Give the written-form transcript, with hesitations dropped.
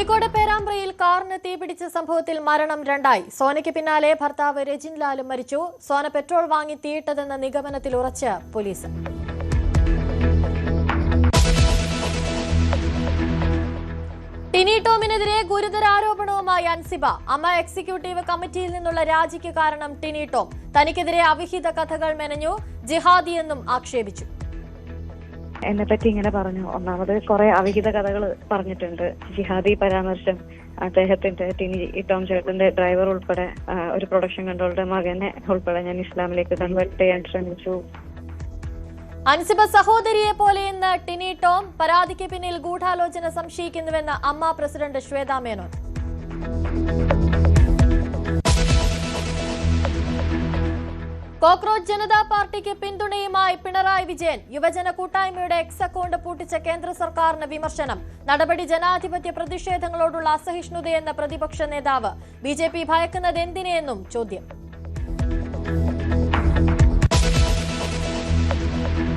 കോഴിക്കോട് പേരാമ്പ്രയിൽ കാറിന് തീപിടിച്ച സംഭവത്തിൽ മരണം രണ്ടായി. സോനയ്ക്ക് പിന്നാലെ ഭർത്താവ് രജിൻ ലാലും മരിച്ചു. സോന പെട്രോൾ വാങ്ങി തീയിട്ടതെന്ന നിഗമനത്തിൽ ഉറച്ച് പോലീസ്. ടിനി ടോമിനെതിരെ ഗുരുതര ആരോപണവുമായി അൻസിബ. അമ്മ എക്സിക്യൂട്ടീവ് കമ്മിറ്റിയിൽ നിന്നുള്ള രാജിക്ക് കാരണം ടിനി ടോം. തനിക്കെതിരെ അവിഹിത കഥകൾ മെനഞ്ഞു, ജിഹാദിയെന്നും ആക്ഷേപിച്ചു. എന്നെ പറ്റി ഇങ്ങനെ പറഞ്ഞു. ഒന്നാമത് കുറെ അവിഹിത കഥകൾ പറഞ്ഞിട്ടുണ്ട്. ജിഹാദി പരാമർശം, അദ്ദേഹത്തിന്റെ ടിനി ടോം ചേട്ടന്റെ ഡ്രൈവർ ഉൾപ്പെടെ ഒരു പ്രൊഡക്ഷൻ കൺട്രോളുടെ മകനെ ഉൾപ്പെടെ ഞാൻ ഇസ്ലാമിലേക്ക് കൺവേർട്ട് ചെയ്യാൻ ശ്രമിച്ചു. അൻസിബ സഹോദരിയെ പോലെയെന്ന് ടിനി ടോം. പരാതിക്ക് പിന്നിൽ ഗൂഢാലോചന സംശയിക്കുന്നുവെന്ന് അമ്മ പ്രസിഡന്റ് ശ്വേതാ മേനോൻ. കോക്രോച്ച് ജനതാ പാർട്ടിക്ക് പിന്തുണയുമായി പിണറായി വിജയൻ. യുവജന കൂട്ടായ്മയുടെ എക്സ് അക്കൗണ്ട് പൂട്ടിച്ച കേന്ദ്ര സർക്കാരിന് വിമർശനം. നടപടി ജനാധിപത്യ പ്രതിഷേധങ്ങളോടുള്ള അസഹിഷ്ണുതയെന്ന പ്രതിപക്ഷ നേതാവ്. ബിജെപി ഭയക്കുന്നത് എന്തിനെന്നും ചോദ്യം.